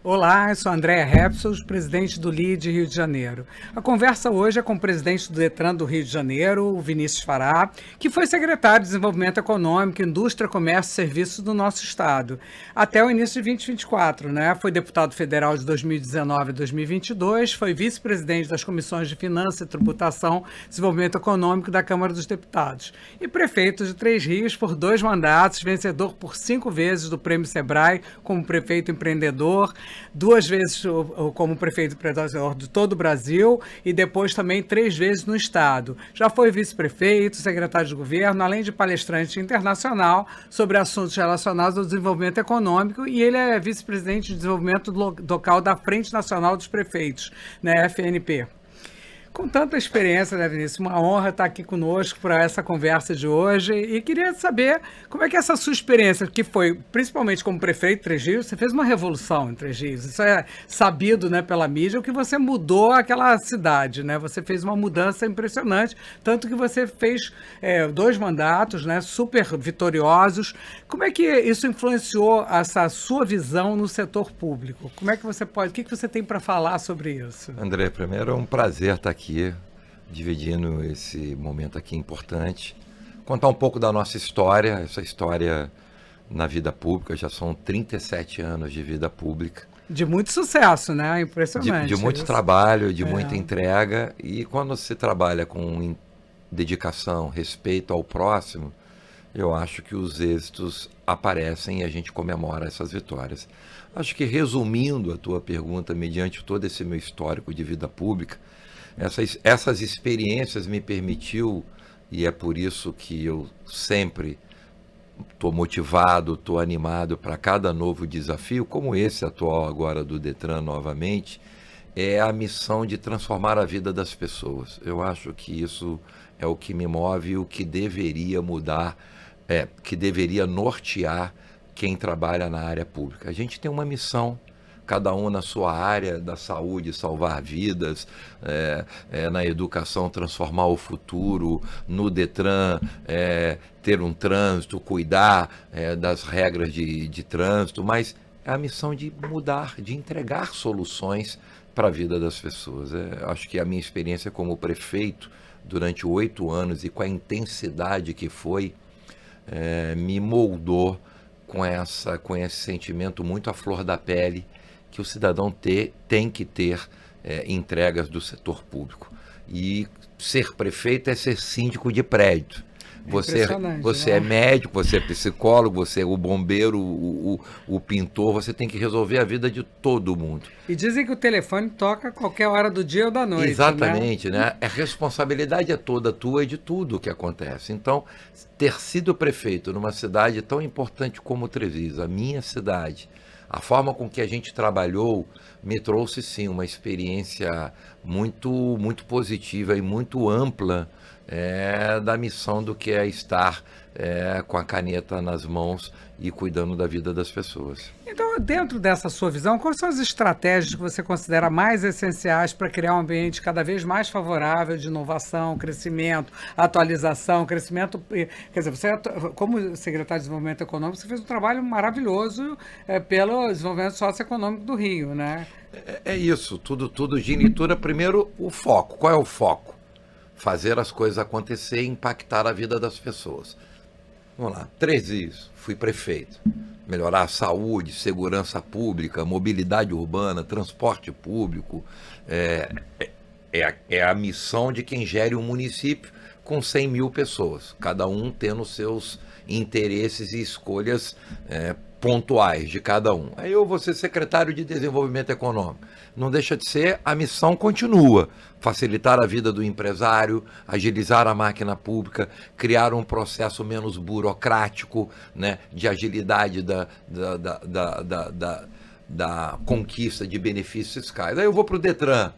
Olá, eu sou Andréa Repsos, presidente do LIDE Rio de Janeiro. A conversa hoje é com o presidente do Detran do Rio de Janeiro, o Vinícius Fará, que foi secretário de Desenvolvimento Econômico, Indústria, Comércio e Serviços do nosso estado, até o início de 2024, né? Foi deputado federal de 2019 a 2022, foi vice-presidente das comissões de Finanças e Tributação e Desenvolvimento Econômico da Câmara dos Deputados e prefeito de Três Rios por 2 mandatos, vencedor por 5 vezes do Prêmio Sebrae como prefeito empreendedor, 2 vezes como prefeito empreendedor de todo o Brasil e depois também 3 vezes no estado. Já foi vice-prefeito, secretário de governo, além de palestrante internacional sobre assuntos relacionados ao desenvolvimento econômico, e ele é vice-presidente de desenvolvimento local da Frente Nacional dos Prefeitos, né, FNP. Com tanta experiência, né, Vinícius? Uma honra estar aqui conosco para essa conversa de hoje. E queria saber como é que é essa sua experiência, que foi, principalmente como prefeito de Três Rios, você fez uma revolução em Três Rios. Isso é sabido, né, pela mídia, o que você mudou aquela cidade, né? Você fez uma mudança impressionante, tanto que você fez 2 mandatos, né, super vitoriosos. Como é que isso influenciou essa sua visão no setor público? Como é que você pode, o que você tem para falar sobre isso? André, primeiro é um prazer estar aqui, dividindo esse momento aqui importante. Contar um pouco da nossa história, essa história na vida pública, já são 37 anos de vida pública. De muito sucesso, né? Impressionante. De muito trabalho, de muita entrega. E quando se trabalha com dedicação, respeito ao próximo, eu acho que os êxitos aparecem e a gente comemora essas vitórias. Acho que resumindo a tua pergunta, mediante todo esse meu histórico de vida pública, essas experiências me permitiu, e é por isso que eu sempre estou motivado, estou animado para cada novo desafio, como esse atual agora do Detran novamente, é a missão de transformar a vida das pessoas. Eu acho que isso é o que me move e o que deveria mudar, que deveria nortear quem trabalha na área pública. A gente tem uma missão, cada um na sua área, da saúde, salvar vidas, na educação, transformar o futuro, no Detran, ter um trânsito, cuidar das regras de trânsito, mas é a missão de mudar, de entregar soluções para a vida das pessoas. Acho que a minha experiência como prefeito, durante 8 anos, e com a intensidade que foi, me moldou com esse sentimento muito à flor da pele, que o cidadão tem que ter entregas do setor público. E ser prefeito é ser síndico de prédio. Você né? é médico, você é psicólogo, você é o bombeiro, o pintor, você tem que resolver a vida de todo mundo. E dizem que o telefone toca a qualquer hora do dia ou da noite. Exatamente, né? A responsabilidade é toda tua e de tudo o que acontece. Então, ter sido prefeito numa cidade tão importante como Três Rios, a minha cidade, a forma com que a gente trabalhou me trouxe, sim, uma experiência muito, muito positiva e muito ampla da missão do que é estar com a caneta nas mãos e cuidando da vida das pessoas. Então, dentro dessa sua visão, quais são as estratégias que você considera mais essenciais para criar um ambiente cada vez mais favorável de inovação, crescimento, atualização, crescimento? Quer dizer, você, como secretário de Desenvolvimento Econômico, você fez um trabalho maravilhoso pelo desenvolvimento socioeconômico do Rio, né? É isso, tudo gira em torno. Primeiro, o foco. Qual é o foco? Fazer as coisas acontecer e impactar a vida das pessoas. Vamos lá, 3 dias, fui prefeito. Melhorar a saúde, segurança pública, mobilidade urbana, transporte público. É a missão de quem gere um município com 100 mil pessoas, cada um tendo seus interesses e escolhas pontuais de cada um. Aí eu vou ser secretário de Desenvolvimento Econômico. Não deixa de ser, a missão continua. Facilitar a vida do empresário, agilizar a máquina pública, criar um processo menos burocrático, né, de agilidade da conquista de benefícios fiscais. Aí eu vou para o Detran,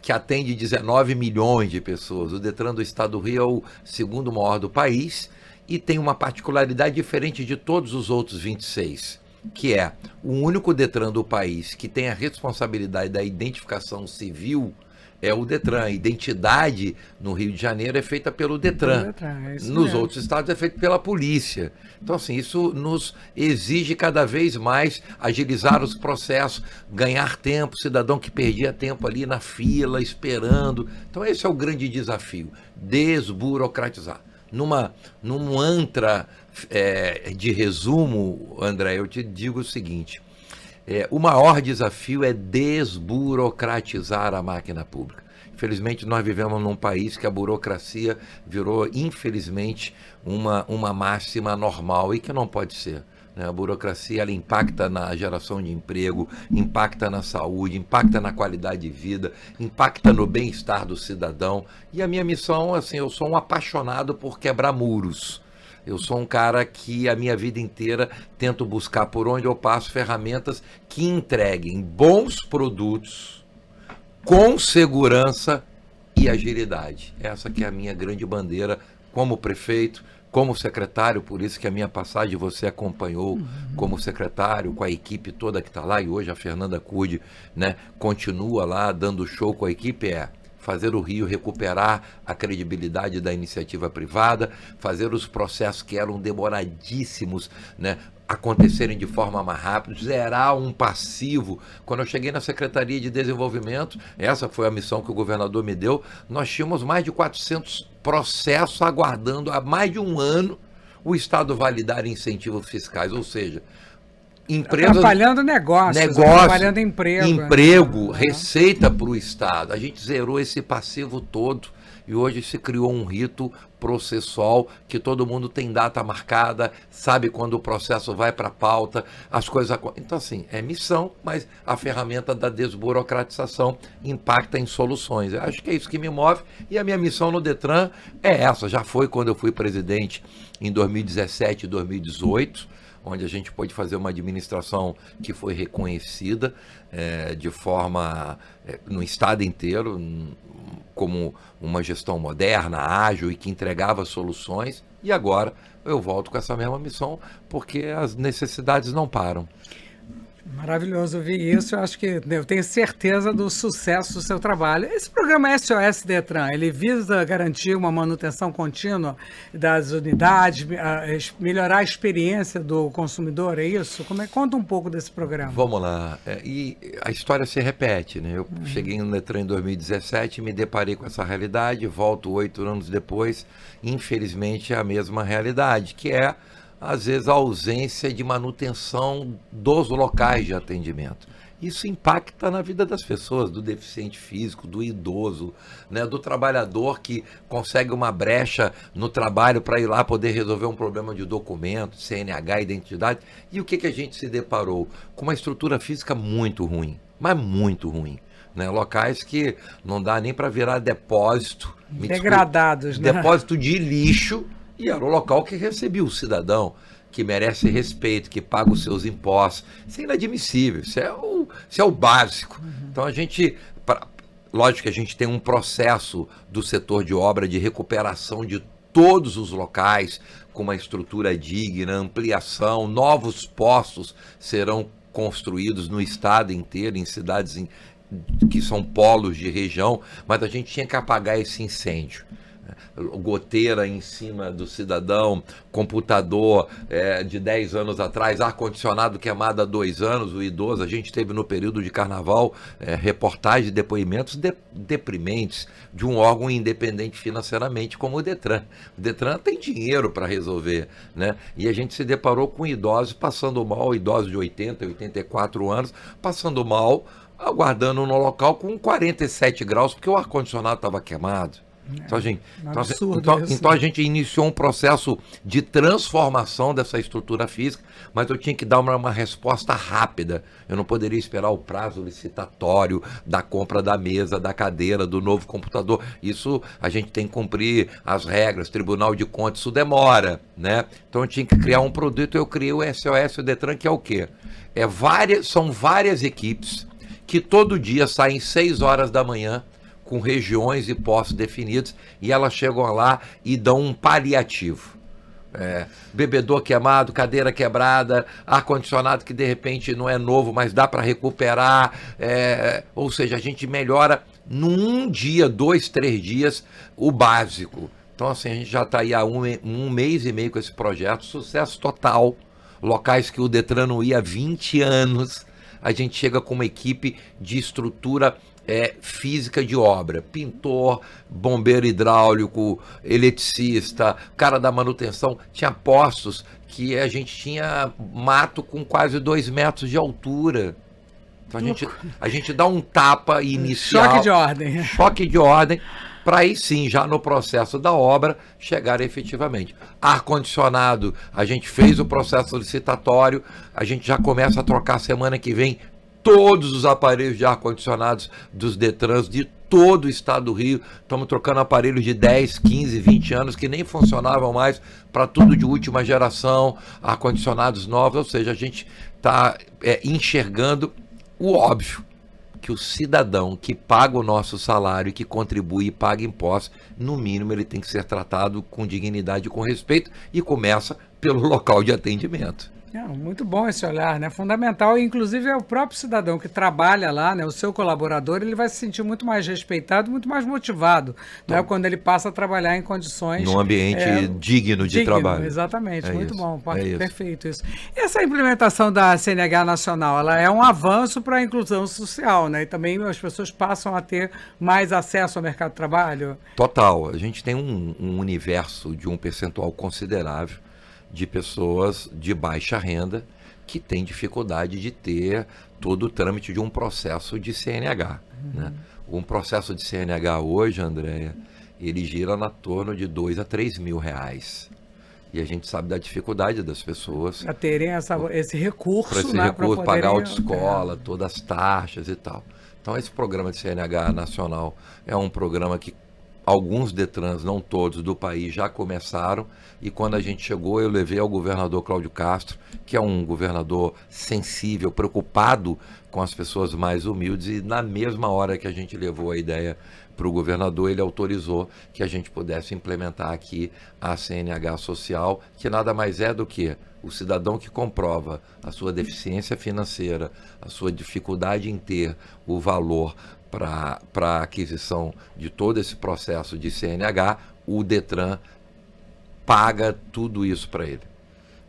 que atende 19 milhões de pessoas. O Detran do Estado do Rio é o segundo maior do país e tem uma particularidade diferente de todos os outros 26, que é o único Detran do país que tem a responsabilidade da identificação civil é o Detran. A identidade no Rio de Janeiro é feita pelo Detran. Nos outros estados é feito pela polícia. Então, assim, isso nos exige cada vez mais agilizar os processos, ganhar tempo, cidadão que perdia tempo ali na fila, esperando. Então, esse é o grande desafio, desburocratizar. Num mantra de resumo, André, eu te digo o seguinte, o maior desafio é desburocratizar a máquina pública. Infelizmente, nós vivemos num país que a burocracia virou, infelizmente, uma máxima normal e que não pode ser. A burocracia, ela impacta na geração de emprego, impacta na saúde, impacta na qualidade de vida, impacta no bem-estar do cidadão. E a minha missão, assim, eu sou um apaixonado por quebrar muros. Eu sou um cara que a minha vida inteira tento buscar por onde eu passo ferramentas que entreguem bons produtos com segurança e agilidade. Essa que é a minha grande bandeira como prefeito, como secretário, por isso que a minha passagem você acompanhou como secretário, com a equipe toda que está lá, e hoje a Fernanda Cude, né, continua lá dando show com a equipe, fazer o Rio recuperar a credibilidade da iniciativa privada, fazer os processos que eram demoradíssimos, né, acontecerem de forma mais rápida, zerar um passivo. Quando eu cheguei na Secretaria de Desenvolvimento, essa foi a missão que o governador me deu, nós tínhamos mais de 400 processos aguardando há mais de um ano o Estado validar incentivos fiscais, ou seja, empresas, atrapalhando negócios, atrapalhando emprego, receita para o Estado. A gente zerou esse passivo todo e hoje se criou um rito processual que todo mundo tem data marcada, sabe quando o processo vai para a pauta, as coisas... Então, assim, é missão, mas a ferramenta da desburocratização impacta em soluções. Eu acho que é isso que me move e a minha missão no Detran é essa. Já foi quando eu fui presidente em 2017 e 2018, onde a gente pôde fazer uma administração que foi reconhecida de forma, no estado inteiro, como uma gestão moderna, ágil e que entregava soluções. E agora eu volto com essa mesma missão, porque as necessidades não param. Maravilhoso ouvir isso, eu tenho certeza do sucesso do seu trabalho. Esse programa SOS Detran, ele visa garantir uma manutenção contínua das unidades, melhorar a experiência do consumidor, é isso? Conta um pouco desse programa. Vamos lá, e a história se repete, né? Eu cheguei no Detran em 2017, me deparei com essa realidade, volto 8 anos depois, infelizmente é a mesma realidade, que é às vezes a ausência de manutenção dos locais de atendimento. Isso impacta na vida das pessoas, do deficiente físico, do idoso, né, do trabalhador que consegue uma brecha no trabalho para ir lá poder resolver um problema de documento, CNH, identidade. E o que a gente se deparou? Com uma estrutura física muito ruim, mas muito ruim. Né, locais que não dá nem para virar depósito. Degradados, né? Depósito de lixo. E era o local que recebia o cidadão, que merece respeito, que paga os seus impostos. Isso é inadmissível, isso é o básico. Então lógico que a gente tem um processo do setor de obra de recuperação de todos os locais, com uma estrutura digna, ampliação, novos postos serão construídos no estado inteiro, em cidades que são polos de região, mas a gente tinha que apagar esse incêndio. Goteira em cima do cidadão, computador de 10 anos atrás, ar-condicionado queimado há 2 anos, o idoso, a gente teve no período de carnaval reportagens, depoimentos deprimentes de um órgão independente financeiramente como o Detran. O Detran tem dinheiro para resolver, né? E a gente se deparou com idosos passando mal, idosos de 80, 84 anos, passando mal, aguardando no local com 47 graus, porque o ar-condicionado estava queimado. Então a gente iniciou um processo de transformação dessa estrutura física, mas eu tinha que dar uma resposta rápida. Eu não poderia esperar o prazo licitatório da compra da mesa, da cadeira, do novo computador. Isso a gente tem que cumprir as regras, Tribunal de Contas, isso demora, né? Então eu tinha que criar um produto, eu criei o SOS Detran, que é o quê? São várias equipes que todo dia saem 6 horas da manhã, com regiões e postos definidos, e elas chegam lá e dão um paliativo. Bebedor queimado, cadeira quebrada, ar-condicionado que de repente não é novo, mas dá para recuperar, ou seja, a gente melhora num dia, 2, 3 dias, o básico. Então, assim, a gente já está aí há um mês e meio com esse projeto, sucesso total. Locais que o Detran não ia há 20 anos, a gente chega com uma equipe de estrutura física de obra, pintor, bombeiro hidráulico, eletricista, cara da manutenção, tinha postos que a gente tinha mato com quase 2 metros de altura. Então a gente dá um tapa inicial, choque de ordem, para aí sim, já no processo da obra, chegar efetivamente. Ar-condicionado, a gente fez o processo licitatório, a gente já começa a trocar semana que vem todos os aparelhos de ar-condicionados dos Detrans de todo o estado do Rio. Estamos trocando aparelhos de 10, 15, 20 anos que nem funcionavam mais, para tudo de última geração, ar-condicionados novos, ou seja, a gente está enxergando o óbvio, que o cidadão que paga o nosso salário, que contribui e paga impostos, no mínimo ele tem que ser tratado com dignidade e com respeito, e começa pelo local de atendimento. Muito bom esse olhar, né? Fundamental, inclusive é o próprio cidadão que trabalha lá, né? O seu colaborador, ele vai se sentir muito mais respeitado, muito mais motivado, né? Quando ele passa a trabalhar em condições... Num ambiente digno de trabalho. Exatamente, muito bom, perfeito isso. E essa implementação da CNH nacional, ela é um avanço para a inclusão social, né? E também as pessoas passam a ter mais acesso ao mercado de trabalho? Total, a gente tem um universo de um percentual considerável de pessoas de baixa renda que têm dificuldade de ter todo o trâmite de um processo de CNH. Né? Um processo de CNH hoje, Andréia, ele gira na torno de 2 a 3 mil reais. E a gente sabe da dificuldade das pessoas para terem esse recurso, para esse recurso, pagar autoescola, todas as taxas e tal. Então esse programa de CNH nacional é um programa que alguns Detrans, não todos, do país já começaram, e quando a gente chegou, eu levei ao governador Cláudio Castro, que é um governador sensível, preocupado com as pessoas mais humildes, e na mesma hora que a gente levou a ideia para o governador, ele autorizou que a gente pudesse implementar aqui a CNH social, que nada mais é do que o cidadão que comprova a sua deficiência financeira, a sua dificuldade em ter o valor para a aquisição de todo esse processo de CNH, o Detran paga tudo isso para ele.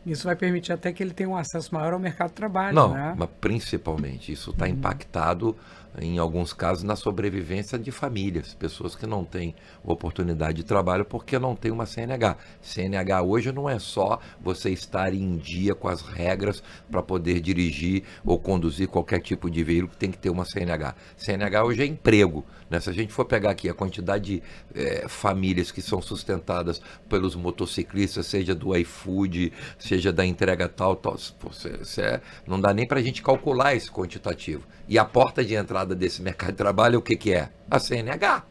Isso vai permitir até que ele tenha um acesso maior ao mercado de trabalho, não, né? Mas principalmente, isso está impactado, em alguns casos, na sobrevivência de famílias, pessoas que não têm oportunidade de trabalho porque não tem uma CNH. CNH hoje não é só você estar em dia com as regras para poder dirigir ou conduzir qualquer tipo de veículo, que tem que ter uma CNH. CNH hoje é emprego, né? Se a gente for pegar aqui a quantidade de famílias que são sustentadas pelos motociclistas, seja do iFood, seja da entrega tal, não dá nem para a gente calcular esse quantitativo. E a porta de entrada desse mercado de trabalho, o que é? A CNH.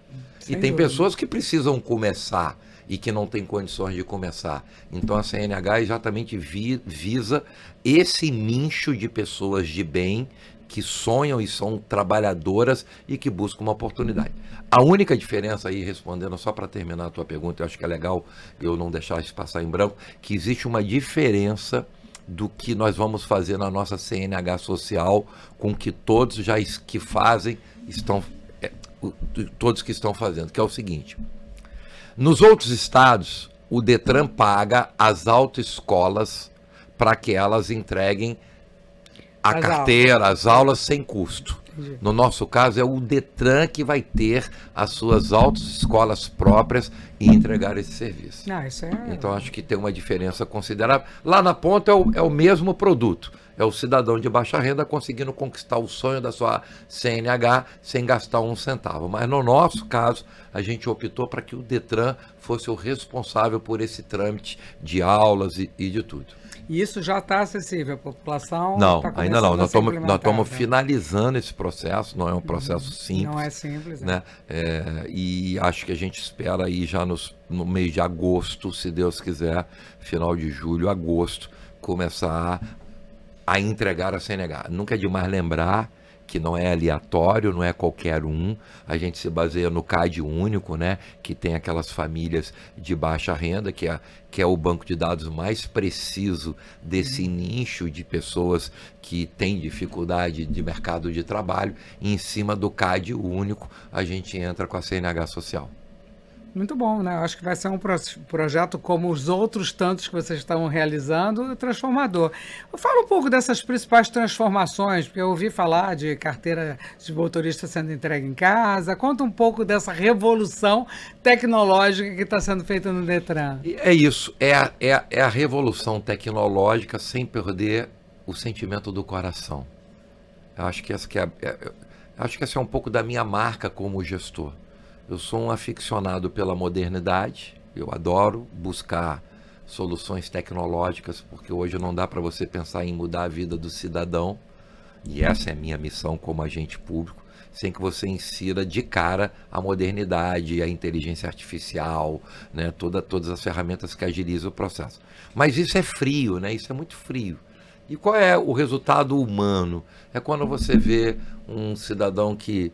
E tem pessoas que precisam começar e que não têm condições de começar. Então a CNH exatamente visa esse nicho de pessoas de bem que sonham e são trabalhadoras e que buscam uma oportunidade. A única diferença aí, respondendo só para terminar a tua pergunta, eu acho que é legal eu não deixar isso passar em branco, que existe uma diferença do que nós vamos fazer na nossa CNH social com que todos já que fazem, todos que estão fazendo, que é o seguinte: nos outros estados, o Detran paga as autoescolas para que elas entreguem a carteira, as aulas sem custo. Entendi. No nosso caso, é o Detran que vai ter as suas autoescolas próprias e entregar esse serviço. Então, acho que tem uma diferença considerável. Lá na ponta é o mesmo produto. É o cidadão de baixa renda conseguindo conquistar o sonho da sua CNH sem gastar um centavo. Mas no nosso caso, a gente optou para que o Detran fosse o responsável por esse trâmite de aulas e de tudo. E isso já está acessível à população? Não, ainda não. Nós estamos finalizando esse processo, não é um processo simples. Não é simples, né? E acho que a gente espera aí já no mês de agosto, se Deus quiser, final de julho, agosto, começar a entregar a CNH. Nunca é demais lembrar que não é aleatório, não é qualquer um. A gente se baseia no CAD único, né, que tem aquelas famílias de baixa renda, que é o banco de dados mais preciso desse nicho de pessoas que têm dificuldade de mercado de trabalho. E em cima do CAD único, a gente entra com a CNH Social. Muito bom, né? Eu acho que vai ser um projeto como os outros tantos que vocês estão realizando, transformador. Fala um pouco dessas principais transformações, porque eu ouvi falar de carteira de motorista sendo entregue em casa. Conta um pouco dessa revolução tecnológica que está sendo feita no Detran. É isso, é a revolução tecnológica sem perder o sentimento do coração. Eu acho que essa é um pouco da minha marca como gestor. Eu sou um aficionado pela modernidade, eu adoro buscar soluções tecnológicas, porque hoje não dá para você pensar em mudar a vida do cidadão, e essa é a minha missão como agente público, sem que você insira de cara a modernidade, a inteligência artificial, né, todas as ferramentas que agilizam o processo. Mas isso é frio, né? Isso é muito frio. E qual é o resultado humano? É quando você vê um cidadão que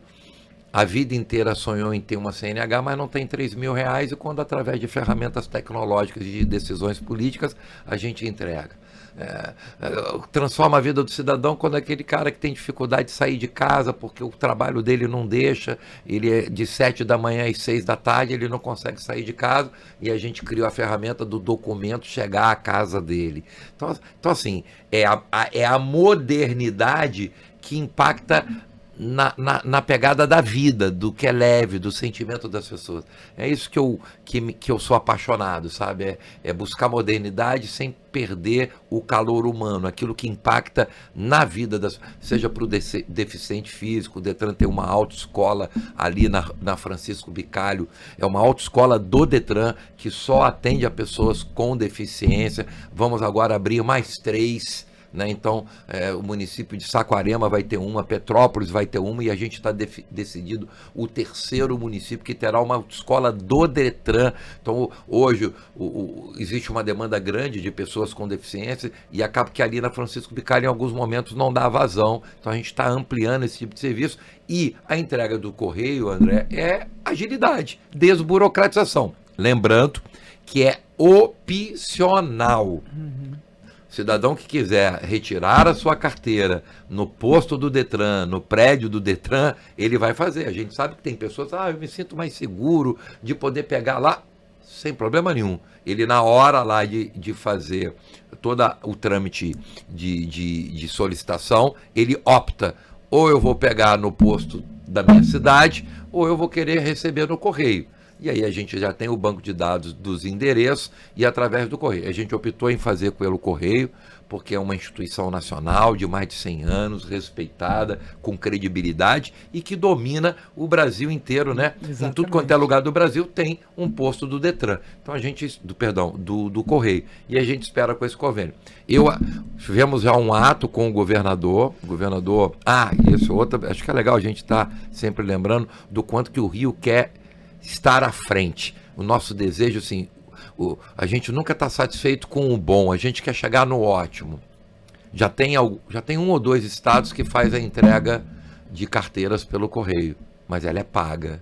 a vida inteira sonhou em ter uma CNH, mas não tem R$3.000, e quando através de ferramentas tecnológicas e de decisões políticas, a gente entrega. Transforma a vida do cidadão quando aquele cara que tem dificuldade de sair de casa porque o trabalho dele não deixa, ele é de 7 da manhã às 6 da tarde, ele não consegue sair de casa, e a gente criou a ferramenta do documento chegar à casa dele. Então assim, é a modernidade que impacta na pegada da vida, do que é leve, do sentimento das pessoas. É isso que eu sou apaixonado, sabe? É buscar modernidade sem perder o calor humano, aquilo que impacta na vida seja para o deficiente físico. O Detran tem uma autoescola ali na Francisco Bicalho, é uma autoescola do Detran que só atende a pessoas com deficiência. Vamos agora abrir mais 3. Né? Então, o município de Saquarema vai ter uma, Petrópolis vai ter uma, e a gente está decidido o 3º município que terá uma escola do Detran. Então, hoje existe uma demanda grande de pessoas com deficiência, e acaba que ali na Francisco Bicalho, em alguns momentos, não dá vazão. Então, a gente está ampliando esse tipo de serviço. E a entrega do correio, André, é agilidade, desburocratização. Lembrando que é opcional. Cidadão que quiser retirar a sua carteira no posto do Detran, no prédio do Detran, ele vai fazer. A gente sabe que tem pessoas, eu me sinto mais seguro de poder pegar lá, sem problema nenhum. Ele, na hora lá de fazer todo o trâmite de solicitação, ele opta, ou eu vou pegar no posto da minha cidade, ou eu vou querer receber no correio. E aí a gente já tem o banco de dados dos endereços e através do correio. A gente optou em fazer pelo correio, porque é uma instituição nacional de mais de 100 anos, respeitada, com credibilidade e que domina o Brasil inteiro, né? Exatamente. Em tudo quanto é lugar do Brasil tem um posto do Detran. Então a gente, do correio. E a gente espera com esse convênio. Tivemos já um ato com o governador, isso outra, acho que é legal a gente estar sempre lembrando do quanto que o Rio quer estar à frente. O nosso desejo, assim, a gente nunca está satisfeito com o bom, a gente quer chegar no ótimo. Já tem 1 ou 2 estados que faz a entrega de carteiras pelo correio, mas ela é paga.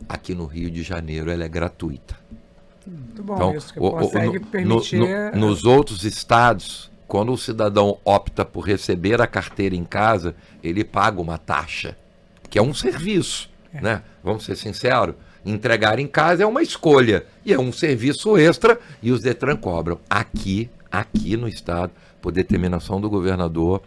Aqui no Rio de Janeiro ela é gratuita. Muito bom, então, isso que consegue permitir... Nos outros estados, quando o cidadão opta por receber a carteira em casa, ele paga uma taxa, que é um serviço, né? Vamos ser sinceros. Entregar em casa é uma escolha e é um serviço extra, e os Detran cobram. Aqui no estado, por determinação do governador,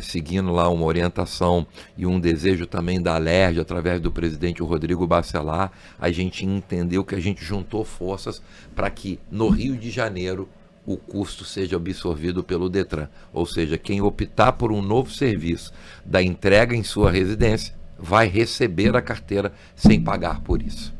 seguindo lá uma orientação e um desejo também da Alerj, através do presidente Rodrigo Bacelar, a gente entendeu que a gente juntou forças para que no Rio de Janeiro o custo seja absorvido pelo Detran. Ou seja, quem optar por um novo serviço da entrega em sua residência vai receber a carteira sem pagar por isso.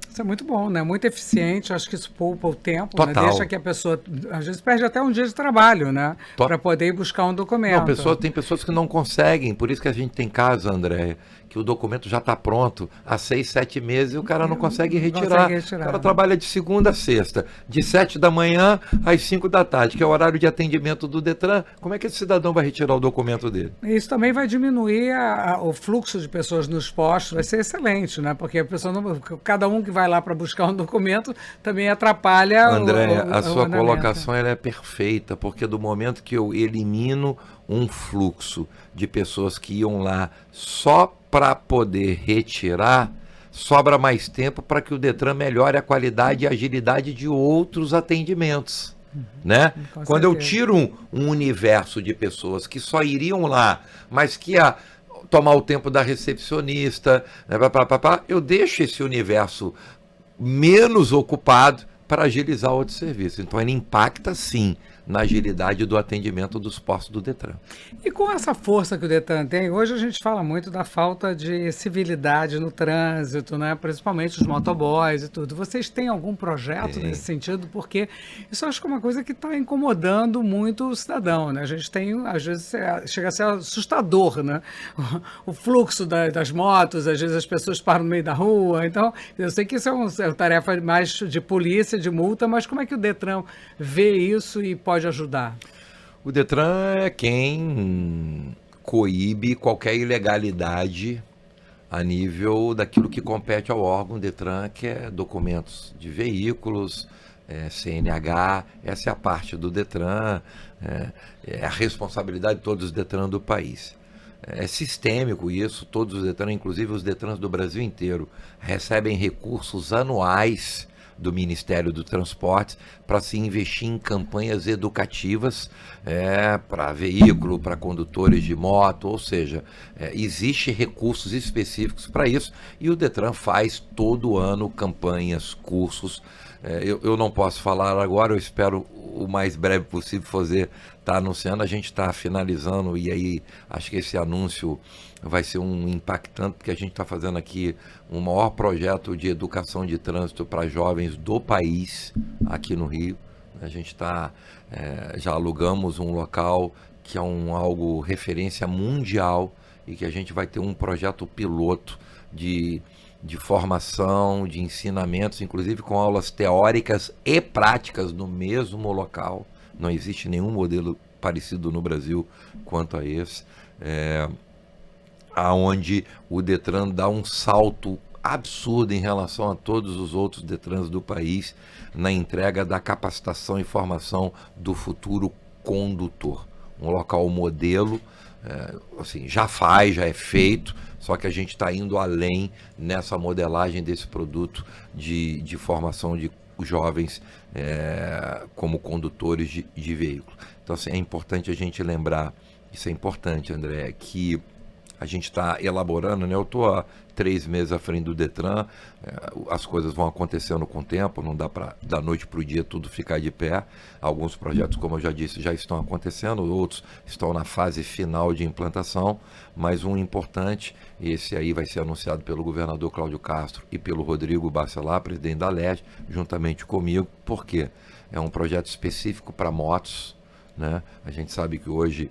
Isso é muito bom, né? Muito eficiente, acho que isso poupa o tempo, Total. Né? Deixa que a pessoa, às vezes, perde até um dia de trabalho, né? Para poder ir buscar um documento. Não, tem pessoas que não conseguem, por isso que a gente tem casos, André, que o documento já está pronto há 6, 7 meses e o cara não consegue Não retirar. consegue retirar, O cara né? trabalha de segunda a sexta, de 7 da manhã às 5 da tarde, que é o horário de atendimento do Detran. Como é que esse cidadão vai retirar o documento dele? Isso também vai diminuir o fluxo de pessoas nos postos, vai ser excelente, né? Porque a pessoa não, cada um que vai lá para buscar um documento também atrapalha Andréia, a o sua andamento. colocação ela é perfeita, porque do momento que eu elimino um fluxo de pessoas que iam lá só para poder retirar, sobra mais tempo para que o Detran melhore a qualidade e agilidade de outros atendimentos. Né? Com Quando eu certeza. tiro um universo de pessoas que só iriam lá, mas que ia tomar o tempo da recepcionista, né, eu deixo esse universo menos ocupado para agilizar outros serviços. Então ele impacta sim na agilidade do atendimento dos postos do Detran. E com essa força que o Detran tem, hoje a gente fala muito da falta de civilidade no trânsito, né? Principalmente os motoboys e tudo. Vocês têm algum projeto nesse sentido? Porque isso eu acho que é uma coisa que está incomodando muito o cidadão, né? A gente tem, às vezes, chega a ser assustador, né? O fluxo das motos, às vezes as pessoas param no meio da rua. Então, eu sei que isso é uma tarefa mais de polícia, de multa, mas como é que o Detran vê isso e pode ajudar? O Detran é quem coíbe qualquer ilegalidade a nível daquilo que compete ao órgão Detran, que é documentos de veículos, CNH, essa é a parte do Detran, é a responsabilidade de todos os Detran do país. É sistêmico isso, todos os Detran, inclusive os Detrans do Brasil inteiro, recebem recursos anuais do Ministério do Transporte para se investir em campanhas educativas para veículo, para condutores de moto, ou seja, existe recursos específicos para isso e o Detran faz todo ano campanhas, cursos. Eu não posso falar agora, eu espero o mais breve possível fazer, tá anunciando, a gente está finalizando e aí acho que esse anúncio vai ser um impactante, porque a gente está fazendo aqui um maior projeto de educação de trânsito para jovens do país, aqui no Rio. A gente já alugamos um local que é algo referência mundial e que a gente vai ter um projeto piloto de formação, de ensinamentos, inclusive com aulas teóricas e práticas no mesmo local. Não existe nenhum modelo parecido no Brasil quanto a esse. Aonde o Detran dá um salto absurdo em relação a todos os outros Detrans do país na entrega da capacitação e formação do futuro condutor. Um local modelo, assim, já é feito, só que a gente está indo além nessa modelagem desse produto de formação de jovens como condutores de veículo. Então, assim, é importante a gente lembrar, isso é importante, André, que a gente está elaborando, né? Eu estou há 3 meses à frente do Detran, as coisas vão acontecendo com o tempo, não dá para da noite para o dia tudo ficar de pé. Alguns projetos, como eu já disse, já estão acontecendo, outros estão na fase final de implantação, mas um importante, esse aí vai ser anunciado pelo governador Cláudio Castro e pelo Rodrigo Bacelar, presidente da LERJ, juntamente comigo, porque é um projeto específico para motos, né? A gente sabe que hoje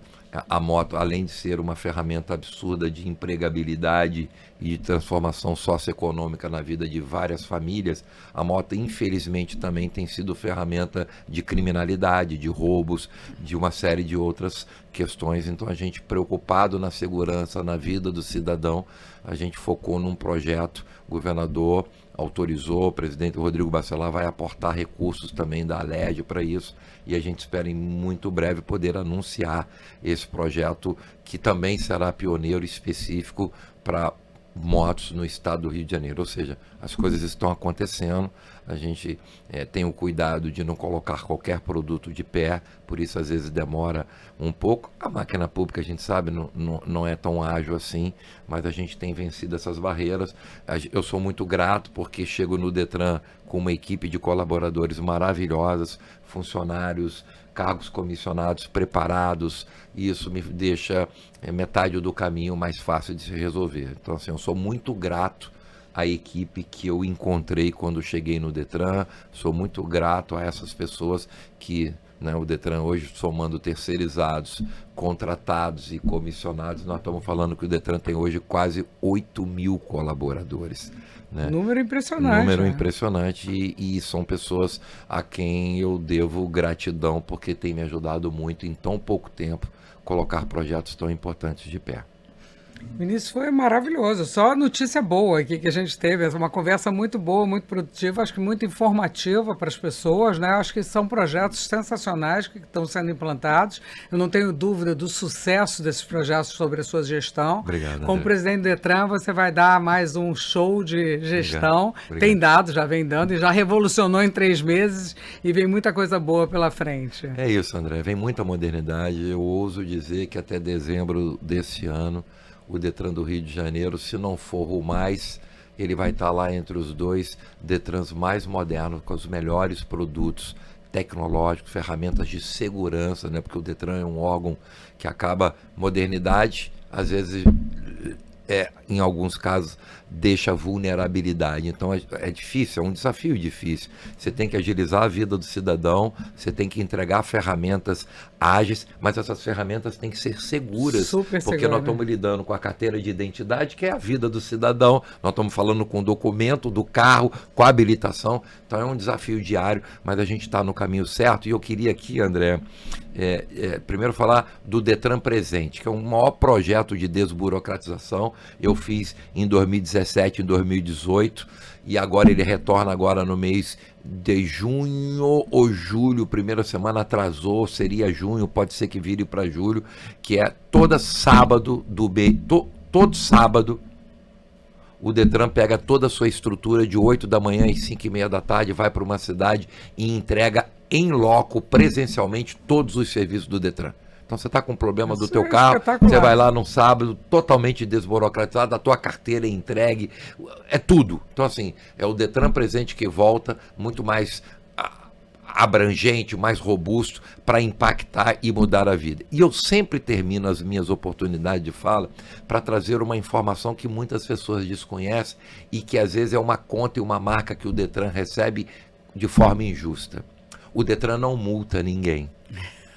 a moto, além de ser uma ferramenta absurda de empregabilidade e de transformação socioeconômica na vida de várias famílias, a moto infelizmente também tem sido ferramenta de criminalidade, de roubos, de uma série de outras questões. Então a gente, preocupado na segurança, na vida do cidadão, a gente focou num projeto, o governador autorizou, o presidente Rodrigo Bacelar vai aportar recursos também da Alerj para isso, e a gente espera em muito breve poder anunciar esse projeto, que também será pioneiro específico para motos no estado do Rio de Janeiro. Ou seja, as coisas estão acontecendo, a gente tem o cuidado de não colocar qualquer produto de pé, por isso às vezes demora um pouco. A máquina pública, a gente sabe, não é tão ágil assim, mas a gente tem vencido essas barreiras. Eu sou muito grato porque chego no Detran com uma equipe de colaboradores maravilhosas, funcionários, cargos comissionados preparados, e isso me deixa metade do caminho mais fácil de se resolver. Então, assim, eu sou muito grato à equipe que eu encontrei quando cheguei no Detran, sou muito grato a essas pessoas que né? O Detran hoje, somando terceirizados, contratados e comissionados, nós estamos falando que o Detran tem hoje quase 8 mil colaboradores. Né? Número impressionante. Número impressionante e são pessoas a quem eu devo gratidão porque tem me ajudado muito em tão pouco tempo colocar projetos tão importantes de pé. Vinícius, foi maravilhoso, só notícia boa aqui que a gente teve, uma conversa muito boa, muito produtiva, acho que muito informativa para as pessoas, né? Acho que são projetos sensacionais que estão sendo implantados, eu não tenho dúvida do sucesso desses projetos sobre a sua gestão. Obrigado, Como André. presidente do Detran, você vai dar mais um show de gestão, Obrigado. Tem dado, já vem dando, e já revolucionou em 3 meses, e vem muita coisa boa pela frente. É isso, André, vem muita modernidade, eu ouso dizer que até dezembro desse ano, o Detran do Rio de Janeiro, se não for o mais, ele vai estar lá entre os 2 Detrans mais modernos, com os melhores produtos tecnológicos, ferramentas de segurança, né? Porque o Detran é um órgão que acaba modernidade, às vezes, em alguns casos, deixa vulnerabilidade. Então é difícil, é um desafio difícil. Você tem que agilizar a vida do cidadão, você tem que entregar ferramentas ágeis, mas essas ferramentas têm que ser seguras, Super porque segura, nós estamos lidando com a carteira de identidade, que é a vida do cidadão, nós estamos falando com o documento do carro, com a habilitação, então é um desafio diário, mas a gente está no caminho certo. E eu queria aqui, André, primeiro falar do Detran Presente, que é o maior projeto de desburocratização. Eu fiz em 2017, em 2018, e agora ele retorna agora no mês de junho ou julho, primeira semana atrasou, seria junho, pode ser que vire para julho, que é todo sábado todo sábado o Detran pega toda a sua estrutura de 8 da manhã e 5:30 da tarde, vai para uma cidade e entrega em loco, presencialmente, todos os serviços do Detran. Então você está com um problema do teu carro, você vai lá num sábado totalmente desburocratizado, a tua carteira é entregue, é tudo. Então assim, é o Detran Presente que volta, muito mais abrangente, mais robusto, para impactar e mudar a vida. E eu sempre termino as minhas oportunidades de fala para trazer uma informação que muitas pessoas desconhecem e que às vezes é uma conta e uma marca que o Detran recebe de forma injusta. O Detran não multa ninguém.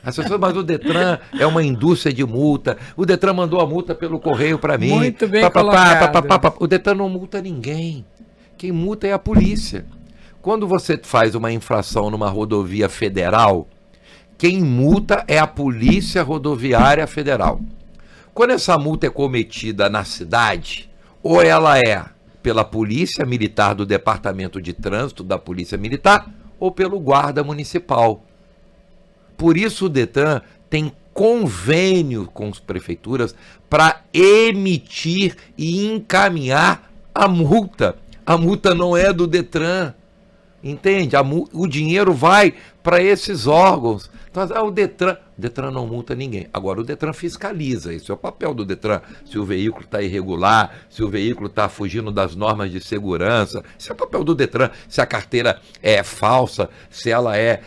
As pessoas, mas o Detran é uma indústria de multa. O Detran mandou a multa pelo correio para mim. Muito bem colocado. O Detran não multa ninguém. Quem multa é a polícia. Quando você faz uma infração numa rodovia federal, quem multa é a Polícia Rodoviária Federal. Quando essa multa é cometida na cidade, ou ela é pela Polícia Militar do Departamento de Trânsito da Polícia Militar, ou pelo Guarda Municipal. Por isso o Detran tem convênio com as prefeituras para emitir e encaminhar a multa. A multa não é do Detran, entende? O dinheiro vai para esses órgãos. Então, o Detran não multa ninguém. Agora, o Detran fiscaliza, esse é o papel do Detran. Se o veículo está irregular, se o veículo está fugindo das normas de segurança, esse é o papel do Detran. Se a carteira é falsa, se ela é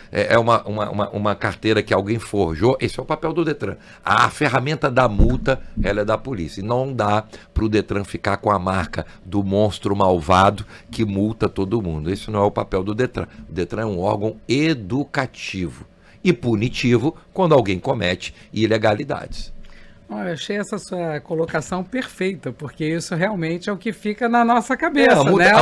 uma carteira que alguém forjou, esse é o papel do Detran. A ferramenta da multa, ela é da polícia. E não dá para o Detran ficar com a marca do monstro malvado que multa todo mundo. Esse não é o papel do Detran. O Detran é um órgão educativo e punitivo quando alguém comete ilegalidades. Eu achei essa sua colocação perfeita, porque isso realmente é o que fica na nossa cabeça, né?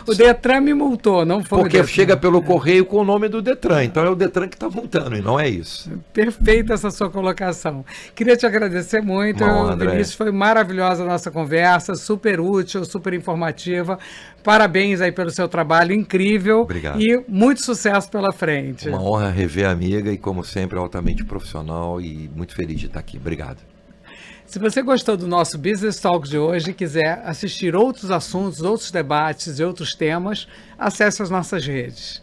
O Detran me multou, não foi porque o Detran. Chega pelo correio com o nome do Detran, então é o Detran que está multando, e não é isso. Perfeita essa sua colocação. Queria te agradecer muito, Vinícius, foi maravilhosa a nossa conversa, super útil, super informativa. Parabéns aí pelo seu trabalho incrível. Obrigado. E muito sucesso pela frente. Uma honra rever a amiga e, como sempre, altamente profissional e muito feliz de estar aqui. Obrigado. Se você gostou do nosso Business Talk de hoje e quiser assistir outros assuntos, outros debates e outros temas, acesse as nossas redes.